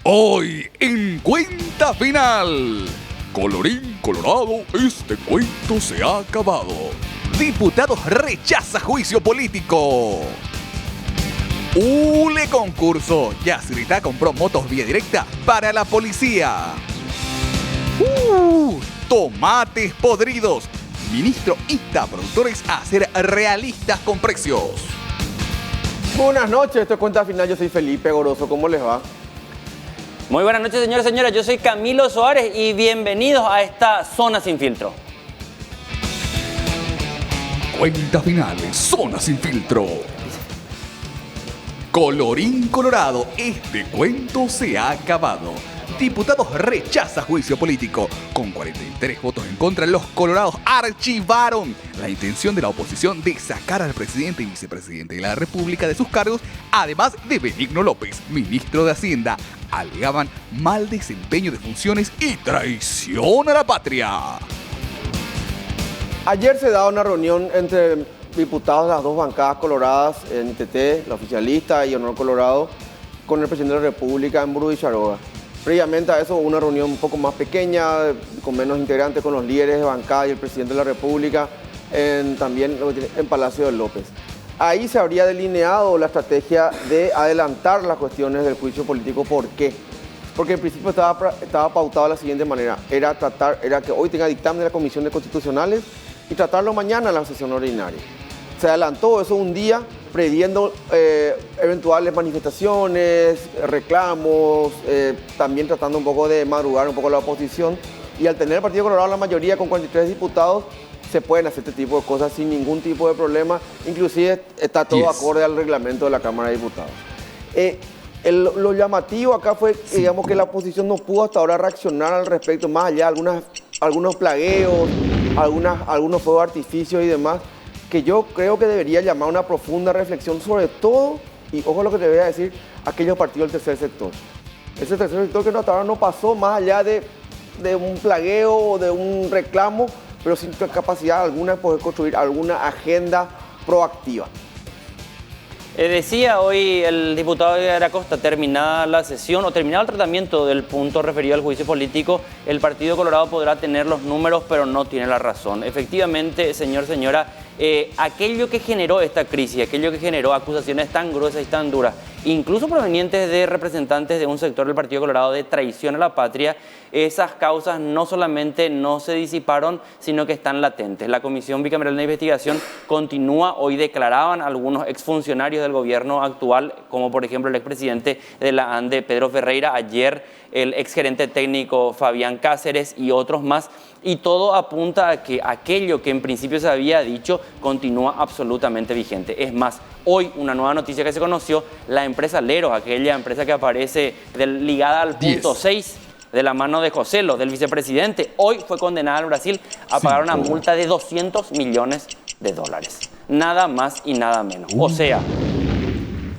Hoy en Cuenta Final. Colorín colorado, este cuento se ha acabado. Diputados rechaza juicio político. ¡Ule concurso! Yacirita compró motos vía directa para la policía. Tomates podridos. Ministro insta a productores a ser realistas con precios. Buenas noches, esto es Cuenta Final, yo soy Felipe Goroso, ¿cómo les va? Muy buenas noches, señores y señoras, yo soy Camilo Soares y bienvenidos a esta Zona Sin Filtro. Cuenta Final, Zona Sin Filtro. Colorín colorado, este cuento se ha acabado. Diputados rechaza juicio político. Con 43 votos en contra, los colorados archivaron la intención de la oposición de sacar al presidente y vicepresidente de la República de sus cargos, además de Benigno López, ministro de Hacienda. Alegaban mal desempeño de funciones y traición a la patria. Ayer se da una reunión entre diputados de las dos bancadas coloradas, en ITT, la oficialista y Honor Colorado, con el presidente de la República en Burudisharoga. Previamente a eso hubo una reunión un poco más pequeña, con menos integrantes, con los líderes de bancada y el presidente de la República, también en Palacio de López. Ahí se habría delineado la estrategia de adelantar las cuestiones del juicio político. ¿Por qué? Porque en principio estaba pautado de la siguiente manera. Era que hoy tenga dictamen de la Comisión de Constitucionales y tratarlo mañana en la sesión ordinaria. Se adelantó eso un día, previendo eventuales manifestaciones, reclamos, también tratando un poco de madrugar un poco la oposición. Y al tener el Partido Colorado la mayoría con 43 diputados, se pueden hacer este tipo de cosas sin ningún tipo de problema. Inclusive está todo acorde al reglamento de la Cámara de Diputados. Lo llamativo acá fue, digamos, que la oposición no pudo hasta ahora reaccionar al respecto, más allá de algunos plagueos, algunos fuegos de artificio y demás, que yo creo que debería llamar a una profunda reflexión, sobre todo, y ojo lo que te voy a decir, aquellos partidos del tercer sector. Ese tercer sector que hasta ahora no pasó más allá de un plagueo o de un reclamo, pero sin capacidad alguna de poder construir alguna agenda proactiva. Decía hoy el diputado de Aracosta, terminada la sesión o terminado el tratamiento del punto referido al juicio político, el Partido Colorado podrá tener los números, pero no tiene la razón. Efectivamente, señora, aquello que generó esta crisis, aquello que generó acusaciones tan gruesas y tan duras, incluso provenientes de representantes de un sector del Partido Colorado de traición a la patria, esas causas no solamente no se disiparon, sino que están latentes. La Comisión Bicameral de Investigación continúa. Hoy declaraban algunos exfuncionarios del gobierno actual, como por ejemplo el expresidente de la ANDE, Pedro Ferreira, ayer el exgerente técnico Fabián Cáceres y otros más, y todo apunta a que aquello que en principio se había dicho continúa absolutamente vigente. Es más, hoy una nueva noticia que se conoció, la empresa Leros, aquella empresa que aparece ligada al punto 6, de la mano de Joselo, del vicepresidente, hoy fue condenada al Brasil a pagar una multa de $200 millones. Nada más y nada menos. O sea,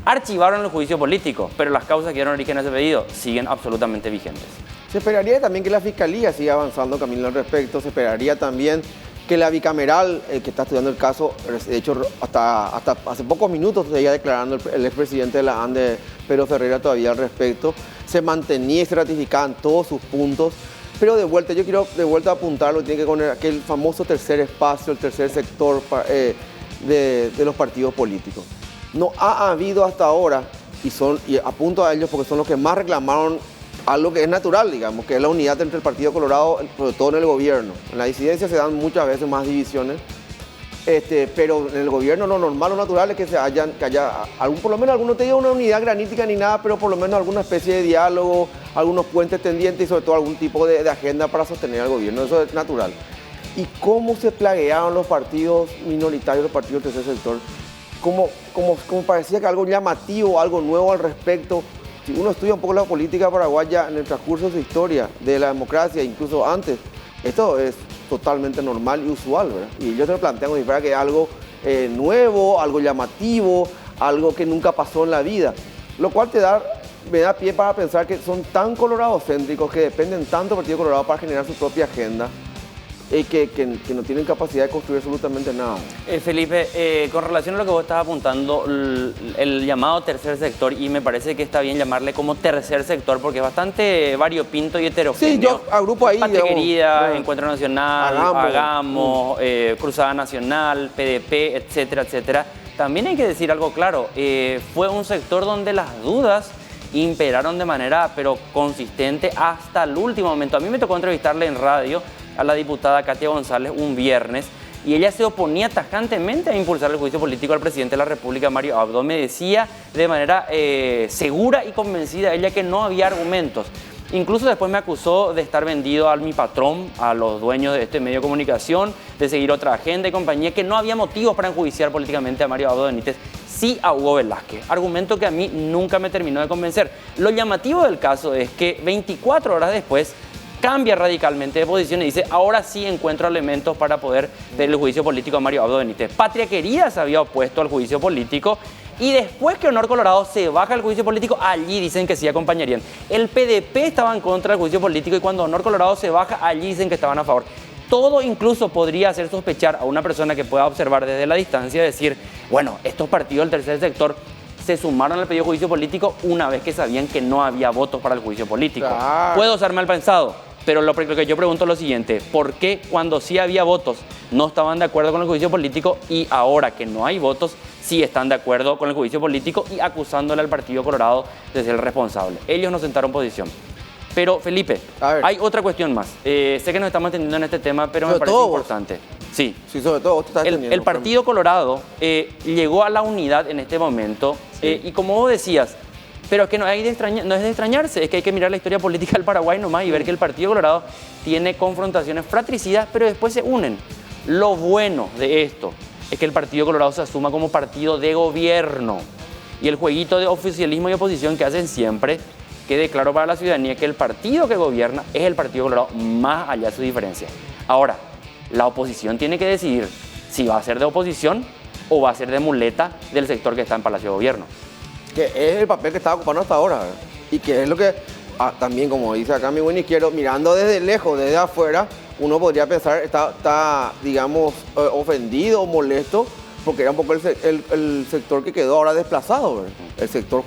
archivaron el juicio político, pero las causas que dieron origen a ese pedido siguen absolutamente vigentes. Se esperaría también que la Fiscalía siga avanzando, Camilo, al respecto. Se esperaría también que la bicameral que está estudiando el caso, de hecho hasta hace pocos minutos seguía declarando el expresidente de la ANDE, Pedro Ferreira, todavía al respecto, se mantenía y se ratificaban todos sus puntos. Pero yo quiero de vuelta apuntarlo, tiene que poner aquel famoso tercer espacio, el tercer sector de los partidos políticos. No ha habido hasta ahora, y apunto a ellos porque son los que más reclamaron algo que es natural, digamos, que es la unidad entre el Partido Colorado, sobre todo en el gobierno. En la disidencia se dan muchas veces más divisiones, pero en el gobierno lo normal, lo natural es que haya por lo menos alguno, te diga una unidad granítica ni nada, pero por lo menos alguna especie de diálogo, algunos puentes tendientes y sobre todo algún tipo de agenda para sostener al gobierno. Eso es natural. ¿Y cómo se plaguearon los partidos minoritarios, los partidos del tercer sector? Como parecía que algo llamativo, algo nuevo al respecto. Si uno estudia un poco la política paraguaya en el transcurso de su historia, de la democracia, incluso antes, esto es totalmente normal y usual, ¿verdad? Y yo te lo planteo como si fuera que es algo nuevo, algo llamativo, algo que nunca pasó en la vida. Lo cual me da pie para pensar que son tan coloradocéntricos, que dependen tanto del Partido Colorado para generar su propia agenda, que no tienen capacidad de construir absolutamente nada. Felipe, con relación a lo que vos estás apuntando, el llamado tercer sector, y me parece que está bien llamarle como tercer sector porque es bastante variopinto y heterogéneo. Sí, yo agrupo ahí. Patria Querida, no, Encuentro Nacional, Hagamos, Cruzada Nacional, PDP, etcétera, etcétera. También hay que decir algo claro, fue un sector donde las dudas imperaron de manera pero consistente hasta el último momento. A mí me tocó entrevistarle en radio a la diputada Katia González un viernes y ella se oponía tajantemente a impulsar el juicio político al presidente de la República, Mario Abdo. Me decía de manera segura y convencida ella que no había argumentos. Incluso después me acusó de estar vendido a mi patrón, a los dueños de este medio de comunicación, de seguir otra agenda y compañía, que no había motivos para enjuiciar políticamente a Mario Abdo Benítez, sí a Hugo Velázquez. Argumento que a mí nunca me terminó de convencer. Lo llamativo del caso es que 24 horas después cambia radicalmente de posición y dice, ahora sí encuentro elementos para poder ver el juicio político a Mario Abdo Benítez. Patria Querida se había opuesto al juicio político y después que Honor Colorado se baja el juicio político, allí dicen que sí acompañarían. El PDP estaba en contra del juicio político y cuando Honor Colorado se baja, allí dicen que estaban a favor. Todo incluso podría hacer sospechar a una persona que pueda observar desde la distancia, decir, bueno, estos partidos del tercer sector se sumaron al pedido de juicio político una vez que sabían que no había votos para el juicio político. Claro. Puedo ser mal pensado, pero lo que yo pregunto es lo siguiente, ¿por qué cuando sí había votos no estaban de acuerdo con el juicio político y ahora que no hay votos sí están de acuerdo con el juicio político y acusándole al Partido Colorado de ser el responsable? Ellos no sentaron posición. Pero Felipe, hay otra cuestión más. Sé que nos estamos entendiendo en este tema, pero me parece importante. Sí. Sí, sobre todo vos te estás entendiendo. El Partido Colorado llegó a la unidad en este momento y como vos decías, pero es que no es de extrañarse, es que hay que mirar la historia política del Paraguay nomás y ver que el Partido Colorado tiene confrontaciones fratricidas, pero después se unen. Lo bueno de esto es que el Partido Colorado se asuma como partido de gobierno y el jueguito de oficialismo y oposición que hacen siempre quede claro para la ciudadanía que el partido que gobierna es el Partido Colorado, más allá de su diferencia. Ahora, la oposición tiene que decidir si va a ser de oposición o va a ser de muleta del sector que está en Palacio de Gobierno. Que es el papel que está ocupando hasta ahora, ¿verdad? Y que es lo que también, como dice acá mi buen izquierdo, mirando desde lejos, desde afuera, uno podría pensar, está digamos, ofendido o molesto, porque era un poco el sector que quedó ahora desplazado, ¿verdad? El sector,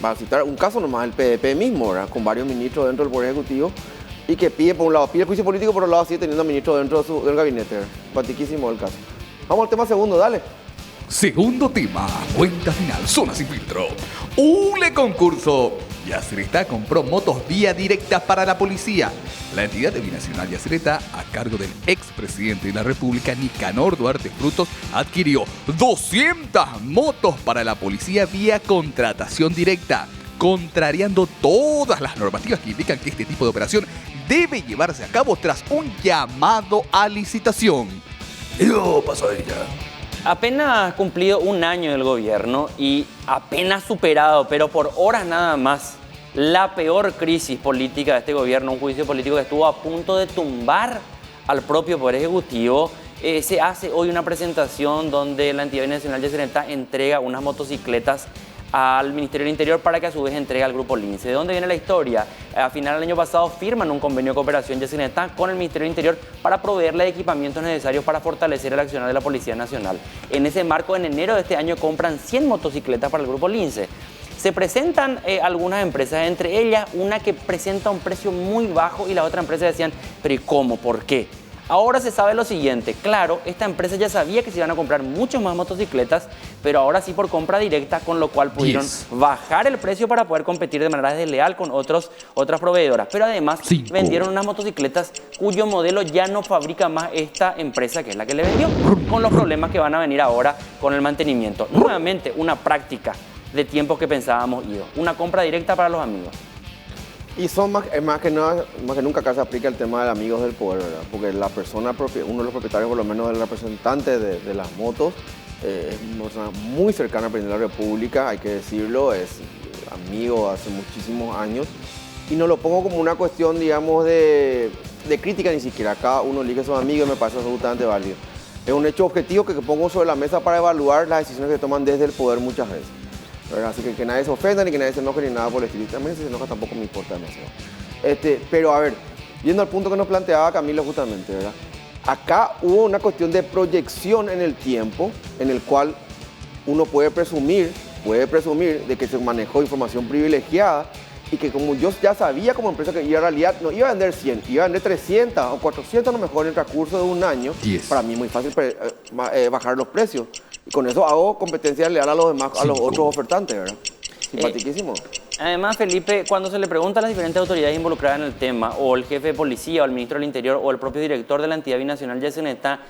va a citar un caso nomás, el PDP mismo, ¿verdad? Con varios ministros dentro del Poder Ejecutivo, y que pide, por un lado, pide el juicio político, por otro lado, sigue teniendo ministros dentro del gabinete, ¿verdad? Patiquísimo el caso. Vamos al tema segundo, dale. Segundo tema, cuenta final, zona sin filtro. ¡Ule concurso! Yacyretá compró motos vía directa para la policía. La entidad binacional Yacyretá, a cargo del expresidente de la República, Nicanor Duarte Frutos, adquirió 200 motos para la policía vía contratación directa, contrariando todas las normativas que indican que este tipo de operación debe llevarse a cabo tras un llamado a licitación. ¡Yo pasadilla! Apenas cumplido un año del gobierno y apenas superado, pero por horas nada más, la peor crisis política de este gobierno, un juicio político que estuvo a punto de tumbar al propio Poder Ejecutivo, se hace hoy una presentación donde la entidad nacional de Yacyretá entrega unas motocicletas al Ministerio del Interior para que a su vez entregue al Grupo Lince. ¿De dónde viene la historia? A final del año pasado firman un convenio de cooperación Yacyretá con el Ministerio del Interior para proveerle de equipamientos necesarios para fortalecer el accionar de la Policía Nacional. En ese marco, en enero de este año, compran 100 motocicletas para el Grupo Lince. Se presentan algunas empresas, entre ellas una que presenta un precio muy bajo y la otra empresa decían, pero ¿y cómo? ¿Por qué? Ahora se sabe lo siguiente, claro, esta empresa ya sabía que se iban a comprar muchas más motocicletas, pero ahora sí por compra directa, con lo cual pudieron bajar el precio para poder competir de manera desleal con otras proveedoras. Pero además vendieron unas motocicletas cuyo modelo ya no fabrica más esta empresa que es la que le vendió, con los problemas que van a venir ahora con el mantenimiento. Nuevamente, una práctica de tiempos que pensábamos ido, una compra directa para los amigos. Y son más que nunca acá se aplica el tema de amigos del poder, ¿verdad? Porque la persona, uno de los propietarios, por lo menos el representante de las motos, es una persona muy cercana al presidente de la República, hay que decirlo, es amigo hace muchísimos años. Y no lo pongo como una cuestión, digamos, de crítica ni siquiera. Cada uno elige a sus amigos y me parece absolutamente válido. Es un hecho objetivo que pongo sobre la mesa para evaluar las decisiones que toman desde el poder muchas veces. Así que nadie se ofenda, ni que nadie se enoje, ni nada por el estilo. También si se enoja tampoco me importa demasiado. Pero a ver, Yendo al punto que nos planteaba Camilo justamente, ¿verdad? Acá hubo una cuestión de proyección en el tiempo, en el cual uno puede presumir de que se manejó información privilegiada y que como yo ya sabía como empresa que en realidad no iba a vender 100, iba a vender 300 o 400 a lo mejor en el transcurso de un año. 10. Para mí es muy fácil bajar los precios. Y con eso hago competencia leal a los demás, a los otros ofertantes, ¿verdad? Simpaticísimo. Además, Felipe, cuando se le pregunta a las diferentes autoridades involucradas en el tema, o el jefe de policía, o el ministro del Interior, o el propio director de la entidad binacional Yaceneta,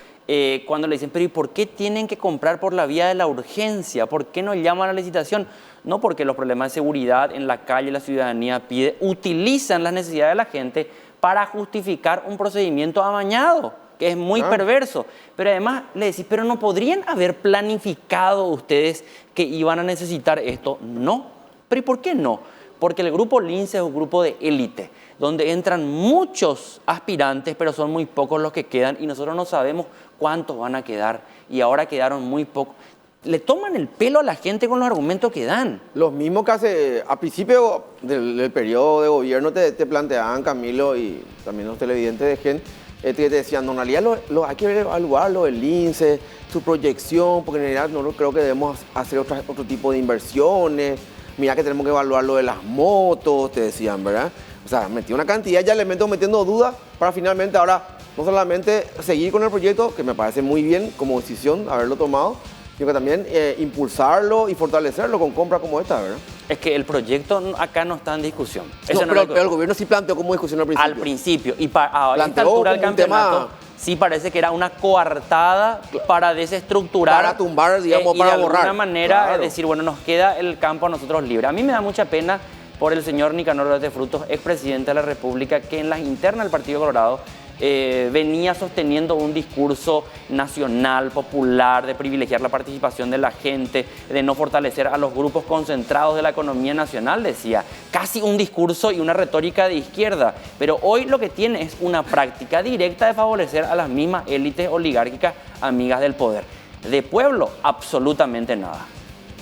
cuando le dicen, pero ¿y por qué tienen que comprar por la vía de la urgencia? ¿Por qué no llaman a la licitación? No porque los problemas de seguridad en la calle, la ciudadanía pide, utilizan las necesidades de la gente para justificar un procedimiento amañado, que es muy perverso. Pero además le decís, pero ¿no podrían haber planificado ustedes que iban a necesitar esto? No. ¿Pero y por qué no? Porque el grupo Lince es un grupo de élite, donde entran muchos aspirantes, pero son muy pocos los que quedan y nosotros no sabemos cuántos van a quedar y ahora quedaron muy pocos. Le toman el pelo a la gente con los argumentos que dan. Los mismos que hace, a principio del periodo de gobierno te planteaban, Camilo, y también los televidentes de GEN, te decían, no, en realidad hay que evaluarlo, el INSE, su proyección, porque en realidad no creo que debemos hacer otro tipo de inversiones. Mira que tenemos que evaluar lo de las motos, te decían, ¿verdad? O sea, metí una cantidad de elementos metiendo dudas para finalmente ahora no solamente seguir con el proyecto, que me parece muy bien como decisión haberlo tomado, sino que también impulsarlo y fortalecerlo con compras como esta, ¿verdad? Es que el proyecto acá no está en discusión. No, pero el gobierno sí planteó como discusión al principio. Al principio. Y a esta altura del campeonato sí parece que era una coartada para desestructurar. Para tumbar, digamos, para borrar. De alguna manera decir, bueno, nos queda el campo a nosotros libre. A mí me da mucha pena por el señor Nicanor Duarte Frutos, expresidente de la República, que en las internas del Partido Colorado venía sosteniendo un discurso nacional, popular, de privilegiar la participación de la gente, de no fortalecer a los grupos concentrados de la economía nacional, decía. Casi un discurso y una retórica de izquierda. Pero hoy lo que tiene es una práctica directa de favorecer a las mismas élites oligárquicas amigas del poder. De pueblo, absolutamente nada.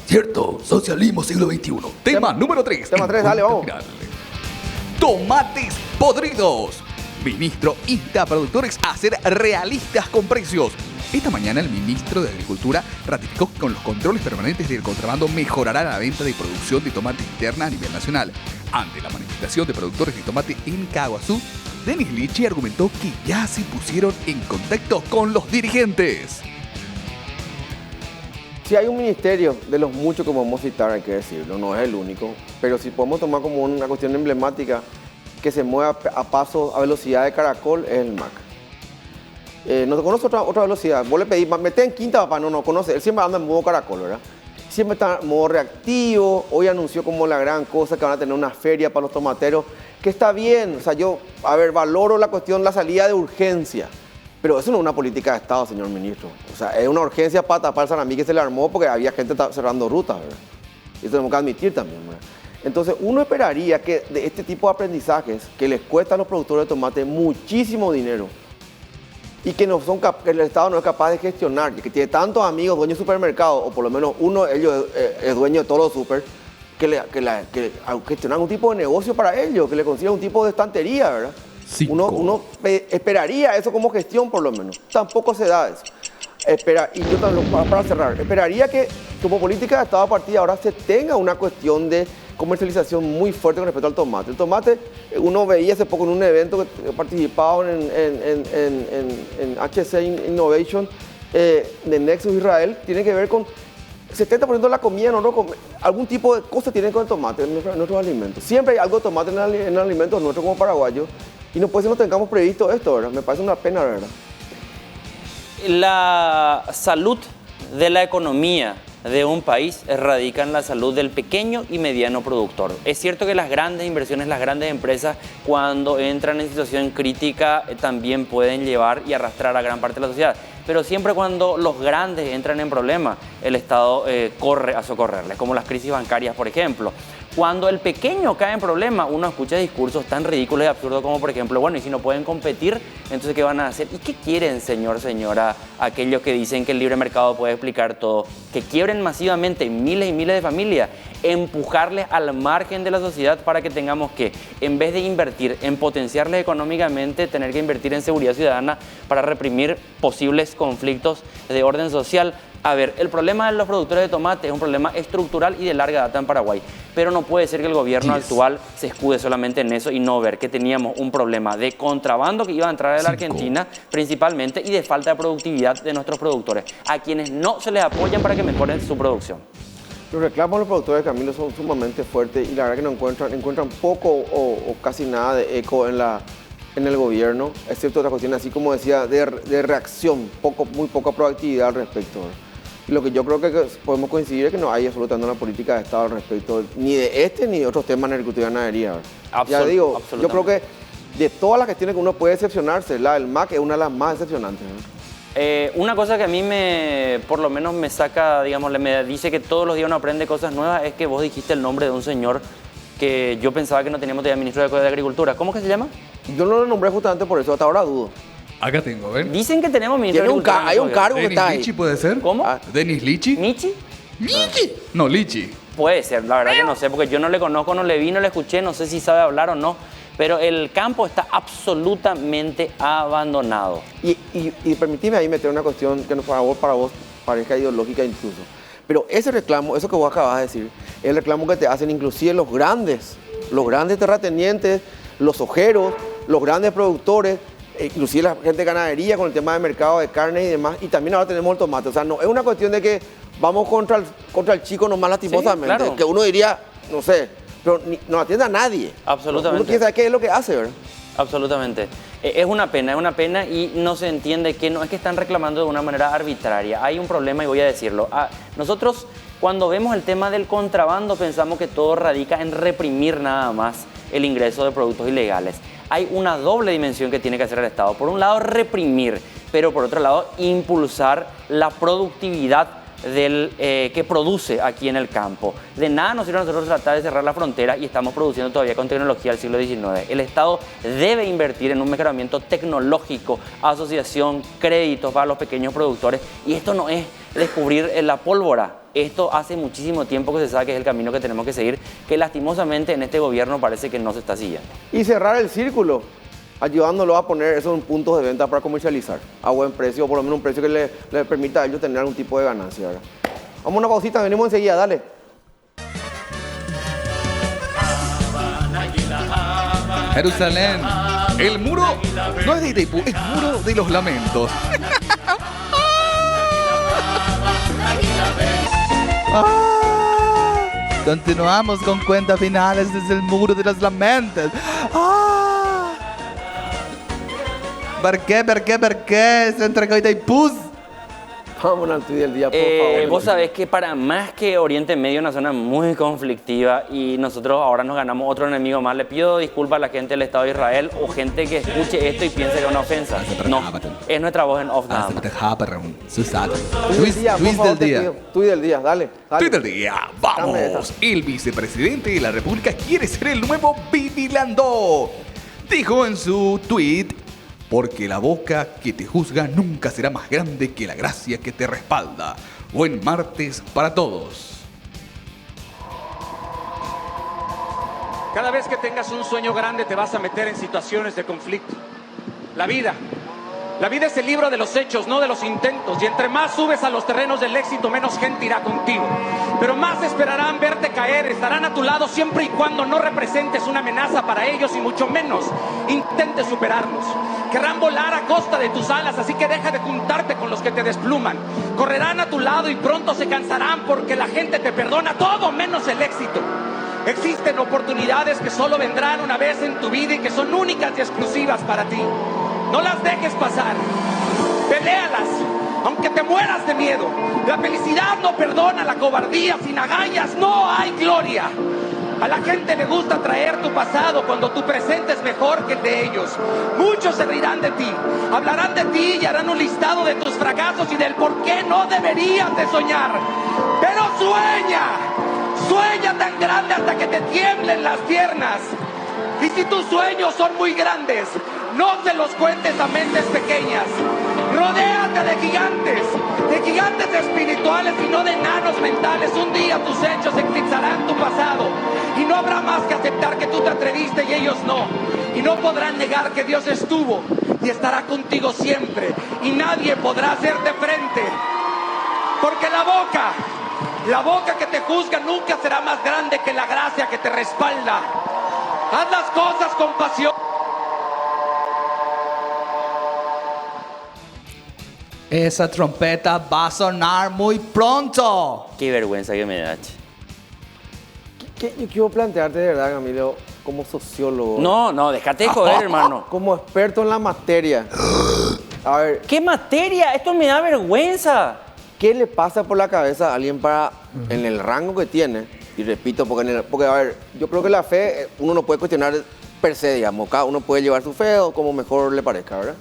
Cierto, socialismo siglo XXI. Tema número 3. Tema 3, dale, vamos. Tomates podridos. Ministro insta a productores a ser realistas con precios. Esta mañana el ministro de Agricultura ratificó que con los controles permanentes del contrabando mejorará la venta de producción de tomate interna a nivel nacional. Ante la manifestación de productores de tomate en Caguazú, Denis Lichi argumentó que ya se pusieron en contacto con los dirigentes. Si hay un ministerio de los muchos que podemos citar, hay que decirlo, no es el único, pero si podemos tomar como una cuestión emblemática que se mueva a paso, a velocidad de caracol, es el MAC. No te conoce otra velocidad. Vos le pedís, mete en quinta, papá, no conoce. Él siempre anda en modo caracol, ¿verdad? Siempre está en modo reactivo. Hoy anunció como la gran cosa que van a tener una feria para los tomateros, que está bien. O sea, yo, valoro la cuestión, la salida de urgencia. Pero eso no es una política de Estado, señor ministro. O sea, es una urgencia para tapar el Saramí que se le armó porque había gente cerrando rutas, ¿verdad? Y eso tenemos que admitir también, ¿verdad? Entonces, uno esperaría que de este tipo de aprendizajes que les cuesta a los productores de tomate muchísimo dinero y que que el Estado no es capaz de gestionar, y que tiene tantos amigos dueños de supermercados, o por lo menos uno de ellos es dueño de todos los super, que gestionan un tipo de negocio para ellos, que le consigan un tipo de estantería, ¿verdad? Uno esperaría eso como gestión, por lo menos. Tampoco se da eso. Y yo también, para cerrar, esperaría que como política de Estado a partir de ahora se tenga una cuestión de comercialización muy fuerte con respecto al tomate. El tomate, uno veía hace poco en un evento que participaban en HC Innovation de Nexus Israel, tiene que ver con 70% de la comida, algún tipo de cosa tiene con el tomate en nuestros alimentos. Siempre hay algo de tomate en alimentos nuestros como paraguayos y no puede ser que no tengamos previsto esto, ¿verdad? Me parece una pena, ¿verdad? La salud de la economía de un país radica en la salud del pequeño y mediano productor. Es cierto que las grandes inversiones, las grandes empresas, cuando entran en situación crítica, también pueden llevar y arrastrar a gran parte de la sociedad. Pero siempre cuando los grandes entran en problemas, el Estado corre a socorrerles, como las crisis bancarias, por ejemplo. Cuando el pequeño cae en problema, uno escucha discursos tan ridículos y absurdos como, por ejemplo, bueno, y si no pueden competir, entonces ¿qué van a hacer? ¿Y qué quieren, señor, señora, aquellos que dicen que el libre mercado puede explicar todo? Que quiebren masivamente miles y miles de familias, empujarles al margen de la sociedad para que tengamos que, en vez de invertir en potenciarles económicamente, tener que invertir en seguridad ciudadana para reprimir posibles conflictos de orden social. A ver, el problema de los productores de tomate es un problema estructural y de larga data en Paraguay, pero no puede ser que el gobierno actual se escude solamente en eso y no ver que teníamos un problema de contrabando que iba a entrar de la Argentina principalmente y de falta de productividad de nuestros productores, a quienes no se les apoyan para que mejoren su producción. Los reclamos de los productores de Camilo son sumamente fuertes y la verdad que no encuentran poco o casi nada de eco en el gobierno, excepto otras cuestiones así como decía de reacción, muy poca proactividad al respecto. Y lo que yo creo que podemos coincidir es que no hay absolutamente una política de Estado al respecto, ni de este ni de otros temas en agricultura y ganadería. Ya digo, yo creo que de todas las cuestiones que uno puede decepcionarse, la del MAC es una de las más decepcionantes, ¿no? Una cosa que a mí por lo menos me saca, digamos, me dice que todos los días uno aprende cosas nuevas, es que vos dijiste el nombre de un señor que yo pensaba que no teníamos todavía ministro de Agricultura. ¿Cómo que se llama? Yo no lo nombré justamente por eso, hasta ahora dudo. Acá tengo, ¿ven? Dicen que tenemos ministro de Agricultura. Hay un cargo que está ahí. ¿Denis Lichi puede ser? ¿Cómo? ¿Denis Lichi? ¿Michi? ¿Lichi? No, Lichi. Puede ser, la verdad que no sé, porque yo no le conozco, no le vi, no le escuché, no sé si sabe hablar o no, pero el campo está absolutamente abandonado. Y permitime ahí meter una cuestión que para vos parezca ideológica incluso. Pero ese reclamo, eso que vos acabas de decir, es el reclamo que te hacen inclusive los grandes terratenientes, los ojeros, los grandes productores, inclusive la gente de ganadería con el tema de mercado de carne y demás, y también ahora tenemos el tomate. O sea, no es una cuestión de que vamos contra el chico nomás lastimosamente, sí, claro. Que uno diría, no sé, pero no atiende a nadie. Absolutamente. Uno quiere saber qué es lo que hace, ¿verdad? Absolutamente. Es una pena y no se entiende que no es que están reclamando de una manera arbitraria. Hay un problema y voy a decirlo. Nosotros cuando vemos el tema del contrabando pensamos que todo radica en reprimir nada más el ingreso de productos ilegales. Hay una doble dimensión que tiene que hacer el Estado. Por un lado, reprimir, pero por otro lado, impulsar la productividad que produce aquí en el campo. De nada nos sirve a nosotros tratar de cerrar la frontera y estamos produciendo todavía con tecnología del siglo XIX. El Estado debe invertir en un mejoramiento tecnológico, asociación, créditos para los pequeños productores, y esto no es descubrir la pólvora. Esto hace muchísimo tiempo que se sabe que es el camino que tenemos que seguir, que lastimosamente en este gobierno parece que no se está siguiendo. Y cerrar el círculo, ayudándolo a poner eso en puntos de venta para comercializar a buen precio, o por lo menos un precio que le permita a ellos tener algún tipo de ganancia, ¿verdad? Vamos a una pausita, venimos enseguida, dale. Jerusalén, el muro no es de Itaipú, es muro de los lamentos. Continuamos con cuentas finales desde el muro de los lamentos. ¿Por qué? Se entregó Itaipú. Vámonos al tuit del día, por favor. Vos sabés que para más que Oriente Medio es una zona muy conflictiva y nosotros ahora nos ganamos otro enemigo más. Le pido disculpas a la gente del Estado de Israel o gente que escuche esto y piense que es una ofensa. No, es nuestra voz en off nada más. Tuit del día, dale. Tuit del día, vamos. El vicepresidente de la República quiere ser el nuevo Bibi Landó. Dijo en su tuit: porque la boca que te juzga nunca será más grande que la gracia que te respalda. Buen martes para todos. Cada vez que tengas un sueño grande te vas a meter en situaciones de conflicto. La vida es el libro de los hechos, no de los intentos. Y entre más subes a los terrenos del éxito, menos gente irá contigo. Pero más esperarán verte caer, estarán a tu lado siempre y cuando no representes una amenaza para ellos y mucho menos intentes superarlos. Querrán volar a costa de tus alas, así que deja de juntarte con los que te despluman. Correrán a tu lado y pronto se cansarán porque la gente te perdona todo menos el éxito. Existen oportunidades que solo vendrán una vez en tu vida y que son únicas y exclusivas para ti. No las dejes pasar. Peléalas, aunque te mueras de miedo. La felicidad no perdona la cobardía. Sin agallas no hay gloria. A la gente le gusta traer tu pasado cuando tu presente es mejor que el de ellos. Muchos se reirán de ti, hablarán de ti y harán un listado de tus fracasos y del por qué no deberías de soñar. Pero sueña. Sueña tan grande hasta que te tiemblen las piernas. Y si tus sueños son muy grandes, no se los cuentes a mentes pequeñas. Rodéate de gigantes espirituales y no de enanos mentales. Un día tus hechos eclipsarán tu pasado y no habrá más que aceptar que tú te atreviste y ellos no. Y no podrán negar que Dios estuvo y estará contigo siempre y nadie podrá hacerte frente. Porque la boca que te juzga nunca será más grande que la gracia que te respalda. Haz las cosas con pasión. Esa trompeta va a sonar muy pronto. Qué vergüenza que me da, che. Yo quiero plantearte de verdad, Camilo, como sociólogo. No, déjate de joder, hermano. Como experto en la materia. A ver, ¿Qué materia? Esto me da vergüenza. ¿qué le pasa por la cabeza a alguien para, en el rango que tiene? Y repito, porque a ver, yo creo que la fe uno no puede cuestionar per se, digamos. Cada uno puede llevar su fe o como mejor le parezca, ¿verdad?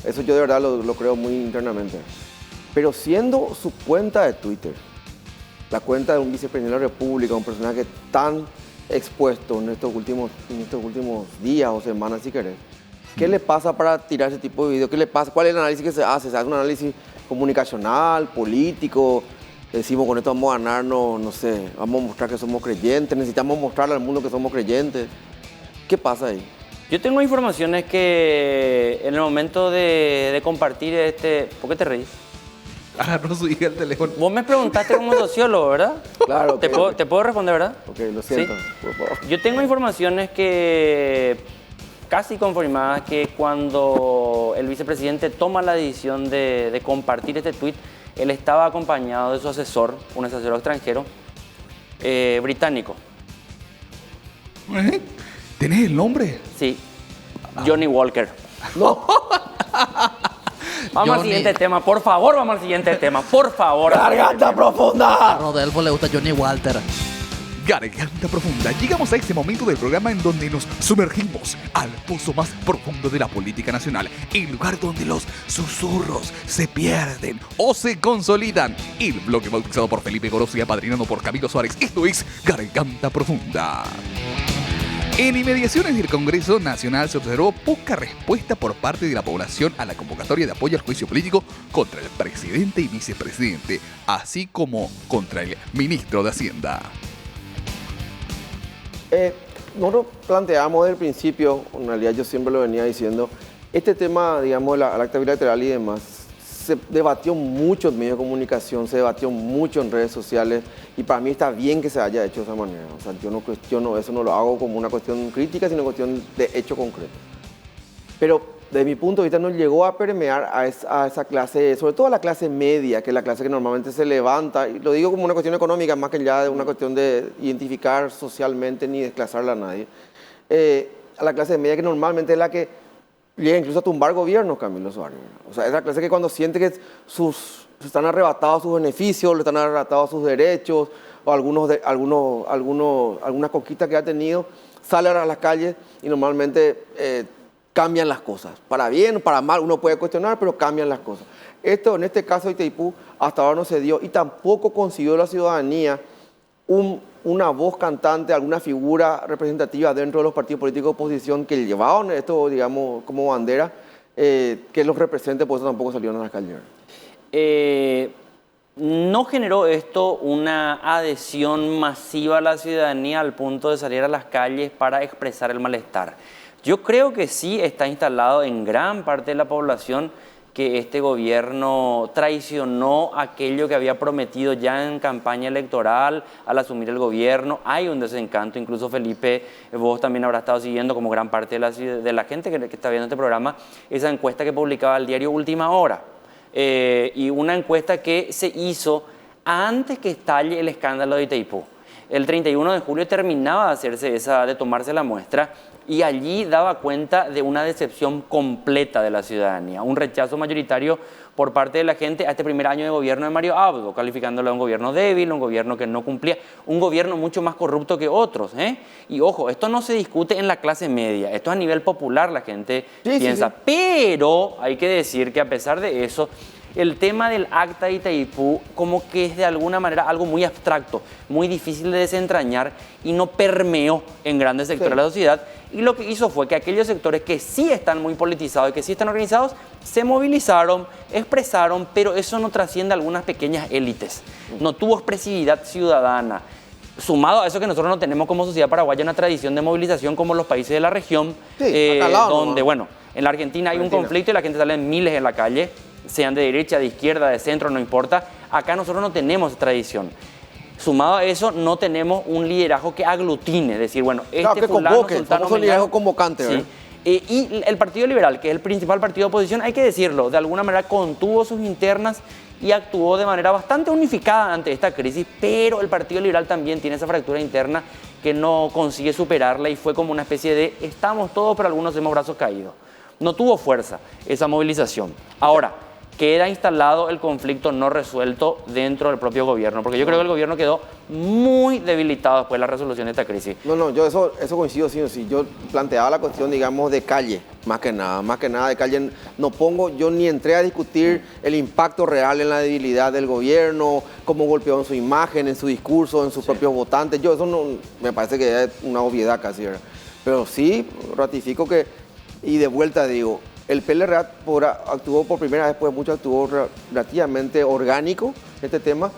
Eso yo de verdad lo creo muy internamente. Pero siendo su cuenta de Twitter, la cuenta de un vicepresidente de la República, un personaje tan expuesto en estos últimos días o semanas, si querés, ¿qué le pasa para tirar ese tipo de videos? ¿Qué le pasa? ¿Cuál es el análisis que se hace? ¿Se hace un análisis comunicacional, político? Decimos, con esto vamos a ganarnos, no sé, vamos a mostrar que somos creyentes, necesitamos mostrarle al mundo que somos creyentes. ¿Qué pasa ahí? Yo tengo informaciones que en el momento de compartir ¿Por qué te reís? Agarró su hija el teléfono. Vos me preguntaste como sociólogo, ¿verdad? Claro. ¿Te puedo responder, verdad? Ok, lo siento. ¿Sí? Por favor. Yo tengo informaciones que casi confirmadas que cuando el vicepresidente toma la decisión de compartir este tuit, él estaba acompañado de su asesor, un asesor extranjero, británico. ¿Tenés el nombre? Sí, Johnny Walker. No. Vamos al siguiente tema, por favor, vamos al siguiente tema, por favor. ¡Garganta profunda! A Rodolfo le gusta Johnny Walter. Garganta profunda. Llegamos a este momento del programa en donde nos sumergimos al pozo más profundo de la política nacional, el lugar donde los susurros se pierden o se consolidan. El bloque bautizado por Felipe Gorosi, apadrinado por Camilo Suárez. Esto es Garganta Profunda. En inmediaciones del Congreso Nacional se observó poca respuesta por parte de la población a la convocatoria de apoyo al juicio político contra el presidente y vicepresidente, así como contra el ministro de Hacienda. Nosotros planteamos desde el principio, en realidad yo siempre lo venía diciendo, este tema, digamos, la acta bilateral y demás, se debatió mucho en medios de comunicación, se debatió mucho en redes sociales y para mí está bien que se haya hecho de esa manera. O sea, yo no cuestiono eso, no lo hago como una cuestión crítica, sino cuestión de hecho concreto. Pero desde mi punto de vista no llegó a permear a esa clase, sobre todo a la clase media, que es la clase que normalmente se levanta, y lo digo como una cuestión económica, más que ya de una cuestión de identificar socialmente ni desclasarla a nadie, a la clase media que normalmente es la que llega incluso a tumbar gobiernos, Camilo Suárez. O sea, es la clase que cuando siente que están arrebatados sus beneficios, le están arrebatados sus derechos, o alguna conquista que ha tenido, sale a las calles y normalmente cambian las cosas. Para bien o para mal, uno puede cuestionar, pero cambian las cosas. Esto, en este caso de Itaipú, hasta ahora no se dio y tampoco consiguió la ciudadanía una voz cantante, alguna figura representativa dentro de los partidos políticos de oposición que llevaban esto, digamos, como bandera, que los represente, por eso tampoco salieron a las calles. ¿No generó esto una adhesión masiva a la ciudadanía al punto de salir a las calles para expresar el malestar? Yo creo que sí está instalado en gran parte de la población que este gobierno traicionó aquello que había prometido ya en campaña electoral al asumir el gobierno. Hay un desencanto, incluso Felipe, vos también habrás estado siguiendo como gran parte de la gente que está viendo este programa, esa encuesta que publicaba el diario Última Hora. Y una encuesta que se hizo antes que estalle el escándalo de Itaipú. El 31 de julio terminaba de tomarse la muestra y allí daba cuenta de una decepción completa de la ciudadanía, un rechazo mayoritario por parte de la gente a este primer año de gobierno de Mario Abdo, calificándolo a un gobierno débil, un gobierno que no cumplía, un gobierno mucho más corrupto que otros. Y ojo, esto no se discute en la clase media, esto a nivel popular la gente piensa, sí. Pero hay que decir que a pesar de eso, El tema del acta de Itaipú como que es de alguna manera algo muy abstracto, muy difícil de desentrañar y no permeó en grandes sectores de la sociedad. Y lo que hizo fue que aquellos sectores que sí están muy politizados y que sí están organizados, se movilizaron, expresaron, pero eso no trasciende a algunas pequeñas élites. No tuvo expresividad ciudadana. Sumado a eso que nosotros no tenemos como sociedad paraguaya una tradición de movilización como los países de la región, Sí, acá al lado, donde, ¿no? bueno, en la Argentina hay un conflicto y la gente sale en miles en la calle, sean de derecha, de izquierda, de centro, no importa. Acá nosotros no tenemos tradición. Sumado a eso, no tenemos un liderazgo que aglutine, decir, bueno, Claro, que fulano, convoque, sultano, famoso liderazgo convocante, sí. ¿verdad? Y el Partido Liberal, que es el principal partido de oposición, hay que decirlo, de alguna manera contuvo sus internas y actuó de manera bastante unificada ante esta crisis, pero el Partido Liberal también tiene esa fractura interna que no consigue superarla y fue como una especie de estamos todos, pero algunos hemos brazos caídos. No tuvo fuerza esa movilización. Ahora, queda instalado el conflicto no resuelto dentro del propio gobierno, porque yo creo que el gobierno quedó muy debilitado después de la resolución de esta crisis. No, yo eso coincido sí o sí. Yo planteaba la cuestión, digamos, de calle, más que nada de calle. No pongo, yo ni entré a discutir el impacto real en la debilidad del gobierno, cómo golpeó en su imagen, en su discurso, en sus propios votantes. Yo eso no, me parece que es una obviedad casi, ¿verdad? Pero sí ratifico que, y de vuelta digo, el PLRA actuó por primera vez, después de mucho actuó relativamente orgánico este tema,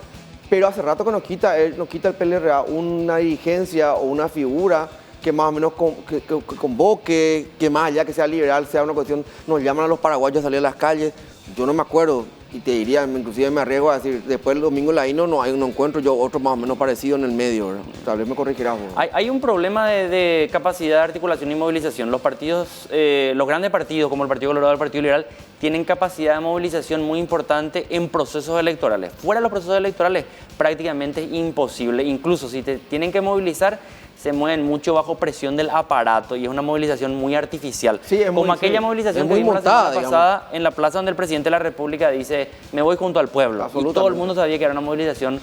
pero hace rato que nos quita el PLRA una dirigencia o una figura que más o menos que convoque, que más allá que sea liberal, sea una cuestión, nos llaman a los paraguayos a salir a las calles. Yo no me acuerdo, y te diría, inclusive me arriesgo a decir, después del domingo en la INO no encuentro yo otro más o menos parecido en el medio, ¿verdad? Tal vez me corregirás vos. Hay un problema de capacidad de articulación y movilización. Los partidos, los grandes partidos como el Partido Colorado y el Partido Liberal tienen capacidad de movilización muy importante en procesos electorales. Fuera de los procesos electorales prácticamente es imposible. Incluso si te tienen que movilizar, se mueven mucho bajo presión del aparato y es una movilización muy artificial. Sí, como aquella movilización que vimos la semana pasada en la plaza donde el presidente de la República dice, me voy junto al pueblo. Y todo el mundo sabía que era una movilización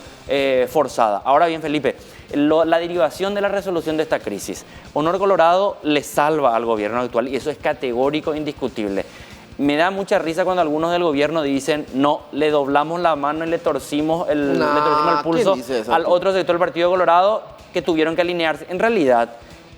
forzada. Ahora bien, Felipe, la derivación de la resolución de esta crisis. Honor Colorado le salva al gobierno actual y eso es categórico e indiscutible. Me da mucha risa cuando algunos del gobierno dicen, no, le doblamos la mano y le torcimos el pulso al otro sector del Partido Colorado que tuvieron que alinearse. En realidad,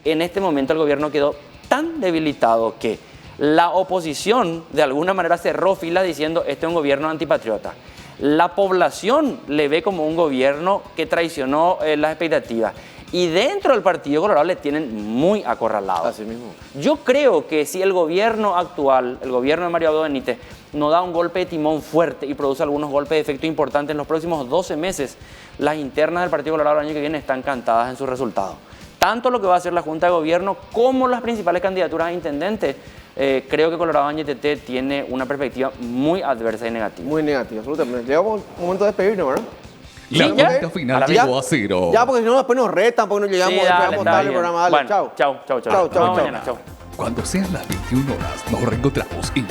en este momento el gobierno quedó tan debilitado que la oposición de alguna manera cerró filas diciendo, este es un gobierno antipatriota. La población le ve como un gobierno que traicionó las expectativas. Y dentro del Partido Colorado le tienen muy acorralado. Así mismo. Yo creo que si el gobierno actual, el gobierno de Mario Abdo Benítez, no da un golpe de timón fuerte y produce algunos golpes de efecto importantes en los próximos 12 meses, las internas del Partido Colorado el año que viene están cantadas en sus resultados. Tanto lo que va a hacer la Junta de Gobierno como las principales candidaturas a intendente, creo que Colorado Añetete tiene una perspectiva muy adversa y negativa. Muy negativa, absolutamente. Llegamos un momento de despedirnos, ¿verdad? La Sí, cuenta ya. final llegó a cero. Ya, porque si no después nos retan, porque no llegamos, Sí, dale, llegamos está tarde al bien. programa. Dale, Bueno, chao. chao. Chao, Nos vemos chao. mañana, chao. Cuando sean las 21 horas, nos reencontramos en